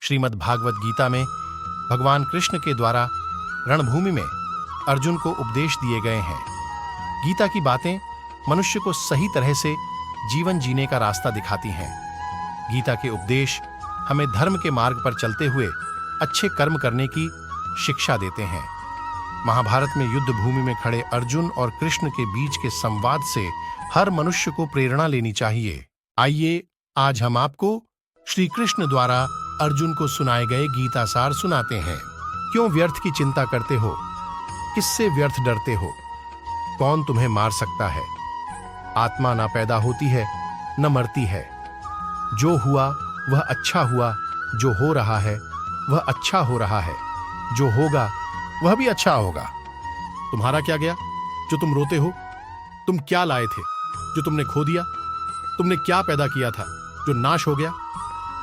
श्रीमद् भागवत गीता में भगवान कृष्ण के द्वारा रणभूमि में अर्जुन को उपदेश दिए गए हैं। गीता की बातें मनुष्य को सही तरह से जीवन जीने का रास्ता दिखाती हैं। गीता के उपदेश हमें धर्म के मार्ग पर चलते हुए अच्छे कर्म करने की शिक्षा देते हैं। महाभारत में युद्ध भूमि में खड़े अर्जुन और कृष्ण के बीच के संवाद से हर मनुष्य को प्रेरणा लेनी चाहिए। आइए आज हम आपको श्री कृष्ण द्वारा अर्जुन को सुनाए गए गीता सार सुनाते हैं। क्यों व्यर्थ की चिंता करते हो? किससे व्यर्थ डरते हो? कौन तुम्हें मार सकता है? आत्मा ना पैदा होती है न मरती है। जो हुआ वह अच्छा हुआ, जो हो रहा है वह अच्छा हो रहा है, जो होगा वह भी अच्छा होगा। तुम्हारा क्या गया जो तुम रोते हो? तुम क्या लाए थे जो तुमने खो दिया? तुमने क्या पैदा किया था जो नाश हो गया?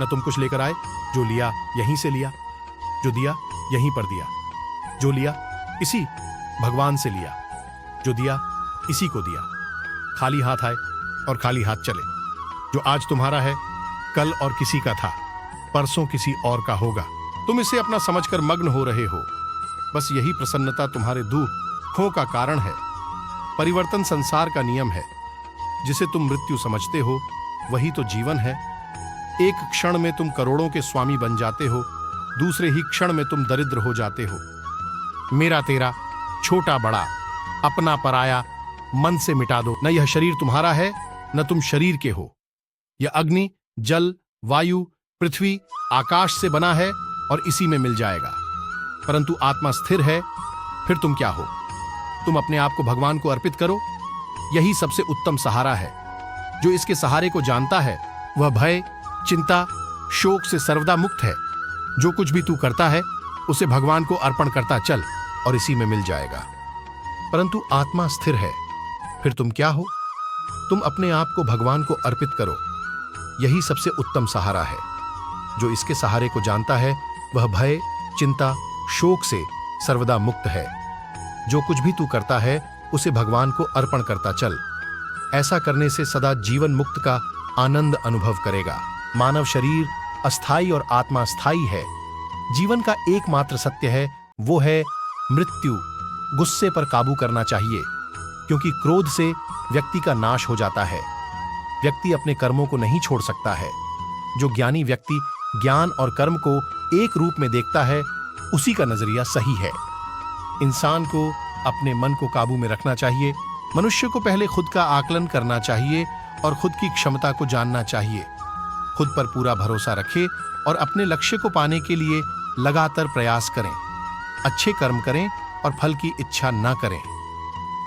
न तुम कुछ लेकर आए, जो लिया यहीं से लिया, जो दिया यहीं पर दिया, जो लिया इसी भगवान से लिया, जो दिया इसी को दिया। खाली हाथ आए और खाली हाथ चले। जो आज तुम्हारा है कल और किसी का था, परसों किसी और का होगा। तुम इसे अपना समझकर मग्न हो रहे हो। बस यही प्रसन्नता तुम्हारे दुखों का कारण है। परिवर्तन संसार का नियम है। जिसे तुम मृत्यु समझते हो वही तो जीवन है। एक क्षण में तुम करोड़ों के स्वामी बन जाते हो, दूसरे ही क्षण में तुम दरिद्र हो जाते हो। मेरा तेरा, छोटा बड़ा, अपना पराया मन से मिटा दो। न यह शरीर तुम्हारा है न तुम शरीर के हो। यह अग्नि, जल, वायु, पृथ्वी, आकाश से बना है और इसी में मिल जाएगा। परंतु आत्मा स्थिर है। फिर तुम क्या हो? तुम अपने आप को भगवान को अर्पित करो। यही सबसे उत्तम सहारा है। जो इसके सहारे को जानता है वह भय, चिंता, शोक से सर्वदा मुक्त है। जो कुछ भी तू करता है उसे भगवान को अर्पण करता चल और इसी में मिल जाएगा। परंतु आत्मा स्थिर है। फिर तुम क्या हो? तुम अपने आप को भगवान को अर्पित करो। यही सबसे उत्तम सहारा है। जो इसके सहारे को जानता है वह भय, चिंता, शोक से सर्वदा मुक्त है। जो कुछ भी तू करता है उसे भगवान को अर्पण करता चल। ऐसा करने से सदा जीवन मुक्त का आनंद अनुभव करेगा। मानव शरीर अस्थाई और आत्मा स्थायी है। जीवन का एकमात्र सत्य है वो है मृत्यु। गुस्से पर काबू करना चाहिए, क्योंकि क्रोध से व्यक्ति का नाश हो जाता है। व्यक्ति अपने कर्मों को नहीं छोड़ सकता है। जो ज्ञानी व्यक्ति ज्ञान और कर्म को एक रूप में देखता है उसी का नजरिया सही है। इंसान को अपने मन को काबू में रखना चाहिए। मनुष्य को पहले खुद का आकलन करना चाहिए और खुद की क्षमता को जानना चाहिए। खुद पर पूरा भरोसा रखें और अपने लक्ष्य को पाने के लिए लगातार प्रयास करें। अच्छे कर्म करें और फल की इच्छा न करें।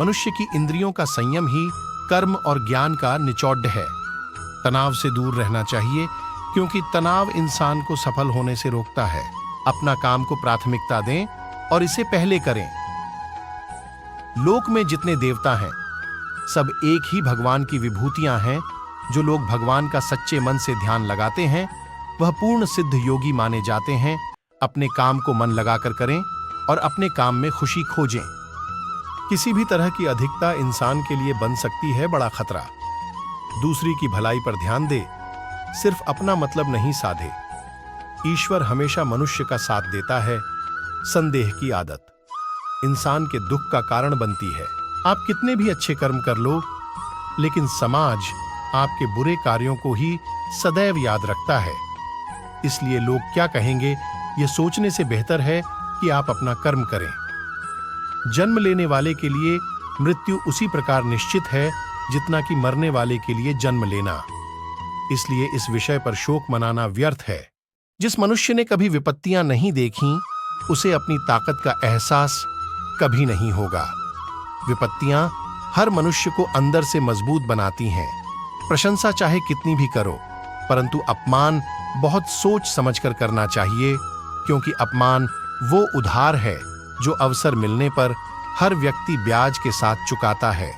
मनुष्य की इंद्रियों का संयम ही कर्म और ज्ञान का निचौड़ है। तनाव से दूर रहना चाहिए, क्योंकि तनाव इंसान को सफल होने से रोकता है। अपना काम को प्राथमिकता दें और इसे पहले करें। लोक में जितने देवता हैं सब एक ही भगवान की विभूतियां हैं। जो लोग भगवान का सच्चे मन से ध्यान लगाते हैं वह पूर्ण सिद्ध योगी माने जाते हैं। अपने काम को मन लगाकर करें और अपने काम में खुशी खोजें। किसी भी तरह की अधिकता इंसान के लिए बन सकती है बड़ा खतरा। दूसरी की भलाई पर ध्यान दे, सिर्फ अपना मतलब नहीं साधे। ईश्वर हमेशा मनुष्य का साथ देता है। संदेह की आदत इंसान के दुख का कारण बनती है। आप कितने भी अच्छे कर्म कर लो, लेकिन समाज आपके बुरे कार्यों को ही सदैव याद रखता है। इसलिए लोग क्या कहेंगे यह सोचने से बेहतर है कि आप अपना कर्म करें। जन्म लेने वाले के लिए मृत्यु उसी प्रकार निश्चित है जितना कि मरने वाले के लिए जन्म लेना। इसलिए इस विषय पर शोक मनाना व्यर्थ है। जिस मनुष्य ने कभी विपत्तियां नहीं देखीं, उसे अपनी ताकत का एहसास कभी नहीं होगा। विपत्तियां हर मनुष्य को अंदर से मजबूत बनाती हैं। प्रशंसा चाहे कितनी भी करो, परंतु अपमान बहुत सोच समझकर करना चाहिए, क्योंकि अपमान वो उधार है जो अवसर मिलने पर हर व्यक्ति ब्याज के साथ चुकाता है।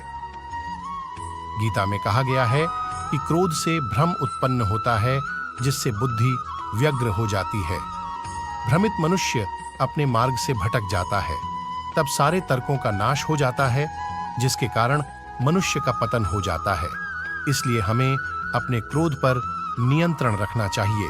गीता में कहा गया है कि क्रोध से भ्रम उत्पन्न होता है, जिससे बुद्धि व्यग्र हो जाती है। भ्रमित मनुष्य अपने मार्ग से भटक जाता है। तब सारे तर्कों का नाश हो जाता है, जिसके कारण मनुष्य का पतन हो जाता है। इसलिए हमें अपने क्रोध पर नियंत्रण रखना चाहिए।